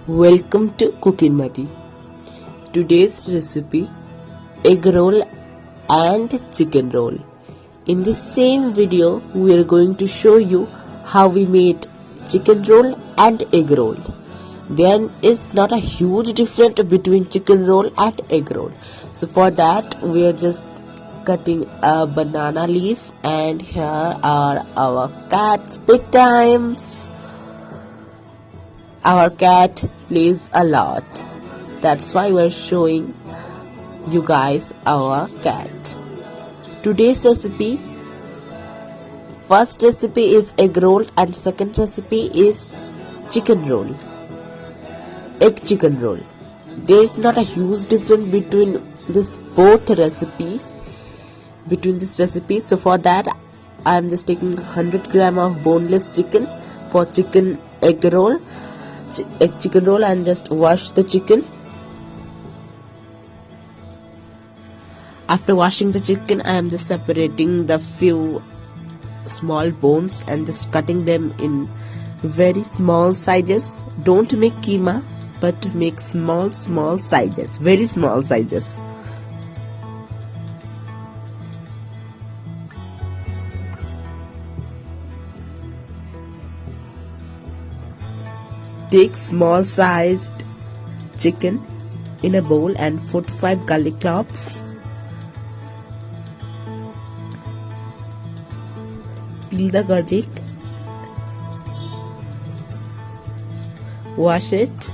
Welcome to Cooking Muddy. Today's recipe, egg roll and chicken roll. In the same video, we are going to show you how we made chicken roll and egg roll. There is not a huge difference between chicken roll and egg roll. So for that, we are just cutting a banana leaf, and here are our cat's big times. Our cat plays a lot. That's why we're showing you guys our cat. Today's recipe, first recipe is egg roll and second recipe is chicken roll. Egg chicken roll. There is not a huge difference between this recipe. So for that, I am just taking 100 gram of boneless chicken for chicken egg chicken roll, and just wash the chicken. After washing the chicken, I am just separating the few small bones and just cutting them in very small sizes. Don't make keema, but make small sizes, very small sizes. Take small sized chicken in a bowl and 45 garlic cloves. Peel the garlic. Wash it.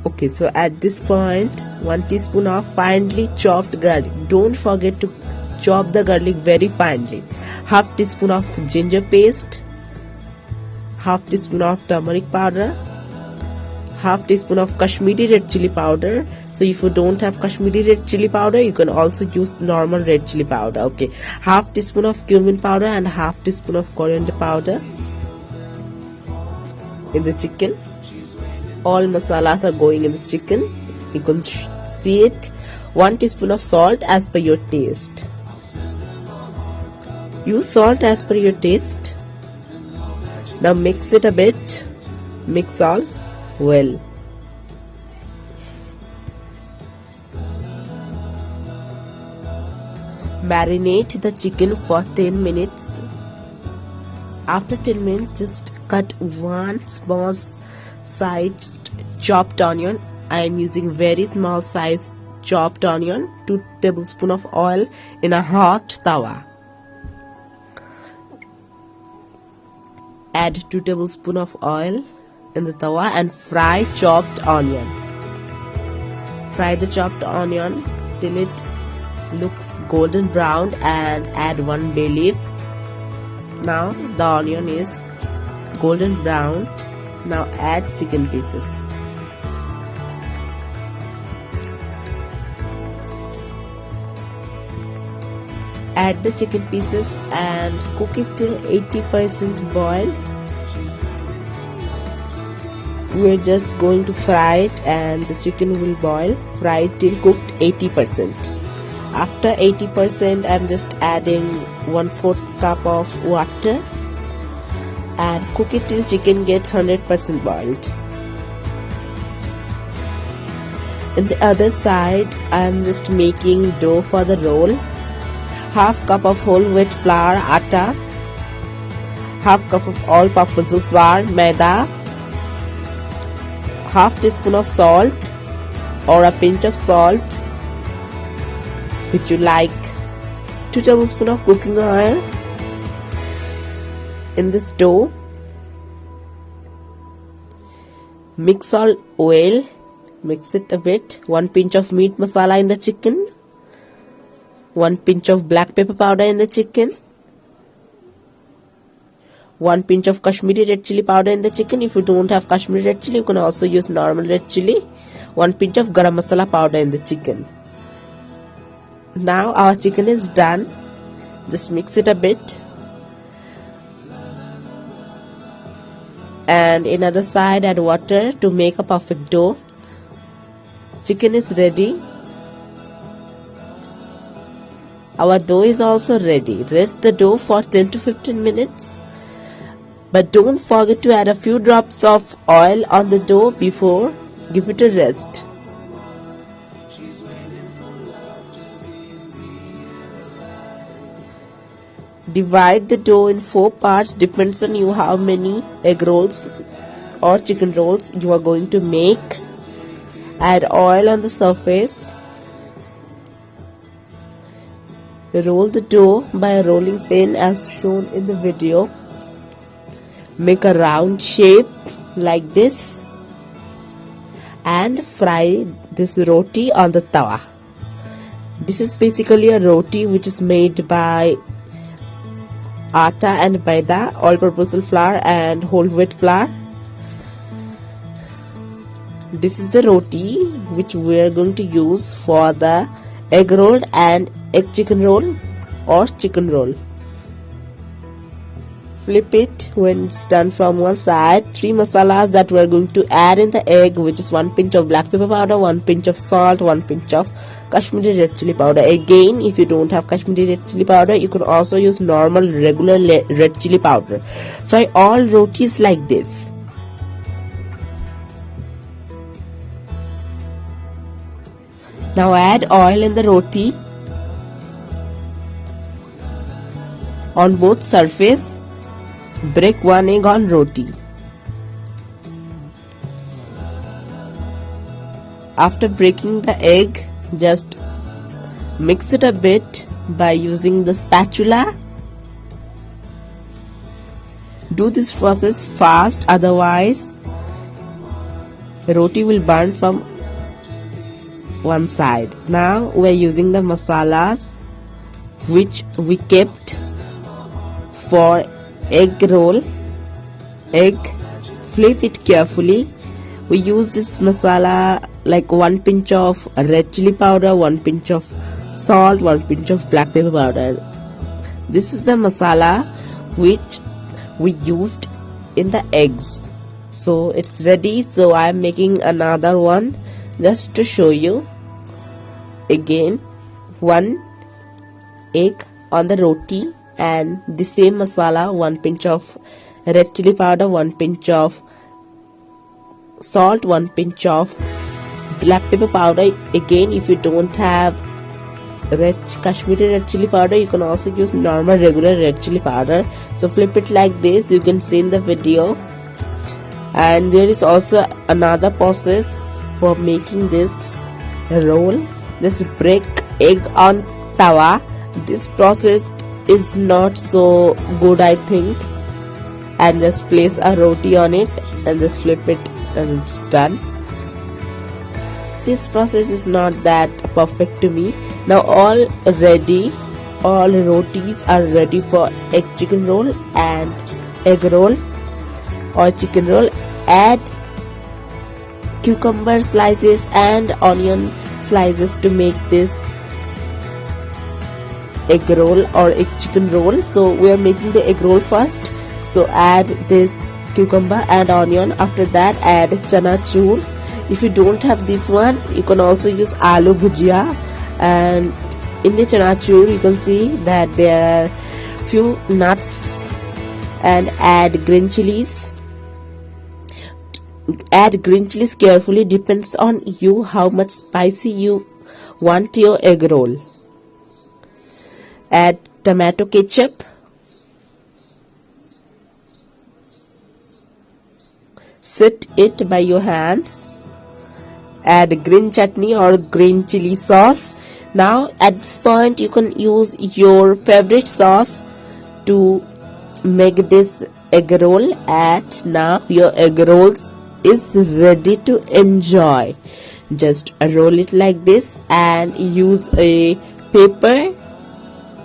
Okay, so at this point, 1 teaspoon of finely chopped garlic. Don't forget to chop the garlic very finely. Half teaspoon of ginger paste. Half teaspoon of turmeric powder, half teaspoon of Kashmiri red chili powder. So if you don't have Kashmiri red chili powder, you can also use normal red chili powder. Okay, half teaspoon of cumin powder and half teaspoon of coriander powder in the chicken. All masalas are going in the chicken. You can see it. 1 teaspoon of salt as per your taste. Use salt as per your taste. Now mix it a bit. Mix all well. Marinate the chicken for 10 minutes. After 10 minutes, just cut 1 small sized chopped onion. I am using very small sized chopped onion. 2 tablespoons of oil in a hot tawa. Add 2 tablespoons of oil in the tawa and fry chopped onion. Fry the chopped onion till it looks golden brown and add 1 bay leaf. Now the onion is golden brown. Now add chicken pieces. Add the chicken pieces and cook it till 80% boiled. We're just going to fry it and the chicken will boil. Fry it till cooked 80%. After 80%, I'm just adding 1/4 cup of water and cook it till chicken gets 100% boiled. In the other side, I'm just making dough for the roll. Half cup of whole wheat flour atta, half cup of all-purpose flour maida, half teaspoon of salt or a pinch of salt which you like, 2 tablespoons of cooking oil in this dough. Mix all well, mix it a bit. 1 pinch of meat masala in the chicken, 1 pinch of black pepper powder in the chicken, 1 pinch of Kashmiri red chili powder in the chicken. If you don't have Kashmiri red chili, you can also use normal red chili. 1 pinch of garam masala powder in the chicken. Now our chicken is done. Just mix it a bit. And another side, add water to make a perfect dough. Chicken is ready. Our dough is also ready. Rest the dough for 10 to 15 minutes. But don't forget to add a few drops of oil on the dough before give it a rest. Divide the dough in 4 parts, depends on you how many egg rolls or chicken rolls you are going to make. Add oil on the surface. Roll the dough by a rolling pin as shown in the video. Make a round shape like this and fry this roti on the tawa. This is basically a roti which is made by atta and maida, all-purpose flour and whole wheat flour. This is the roti which we are going to use for the egg roll and egg chicken roll or chicken roll. Flip it when it's done from one side. 3 masalas that we are going to add in the egg, which is 1 pinch of black pepper powder, 1 pinch of salt, 1 pinch of Kashmiri red chili powder. Again, if you don't have Kashmiri red chili powder, you can also use normal regular red chili powder. Fry all rotis like this. Now add oil in the roti on both surface. Break 1 egg on roti. After breaking the egg, just mix it a bit by using the spatula. Do this process fast, otherwise roti will burn from one side. Now we are using the masalas which we kept for egg roll. Egg, flip it carefully. We use this masala like 1 pinch of red chili powder, 1 pinch of salt, 1 pinch of black pepper powder. This is the masala which we used in the eggs. So it's ready. So I am making another one just to show you. Again, 1 egg on the roti and the same masala, 1 pinch of red chili powder, 1 pinch of salt, 1 pinch of black pepper powder. Again, if you don't have Kashmiri red chili powder, you can also use normal regular red chili powder. So flip it like this, you can see in the video. And there is also another process for making this roll. Just break egg on tawa. This process is not so good, I think. And just place a roti on it and just flip it and it's done. This process is not that perfect to me. Now all ready, all rotis are ready for egg chicken roll and egg roll or chicken roll. Add cucumber slices and onion slices to make this egg roll or egg chicken roll. So we are making the egg roll first. So add this cucumber and onion. After that add chana chur. If you don't have this one, you can also use aloo bhujia. And in the chana chur you can see that there are few nuts. And add green chilies. Add green chilies carefully, depends on you how much spicy you want your egg roll. Add tomato ketchup. Set it by your hands. Add green chutney or green chili sauce. Now at this point you can use your favorite sauce to make this egg roll. And now your egg rolls is ready to enjoy. Just roll it like this and use a paper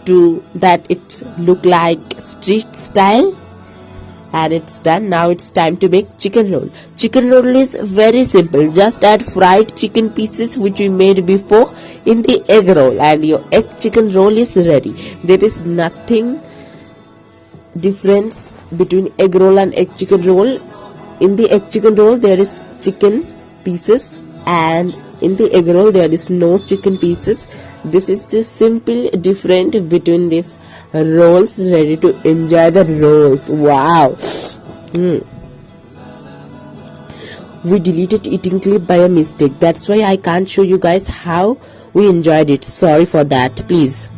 to that it look like street style. And it's done. Now it's time to make chicken roll. Chicken roll is very simple. Just add fried chicken pieces which we made before in the egg roll and your egg chicken roll is ready. There is nothing difference between egg roll and egg chicken roll. In the egg chicken roll there is chicken pieces and in the egg roll there is no chicken pieces. This is the simple difference between these rolls, ready to enjoy the rolls. Wow. We deleted eating clip by a mistake. That's why I can't show you guys how we enjoyed it. Sorry for that, please.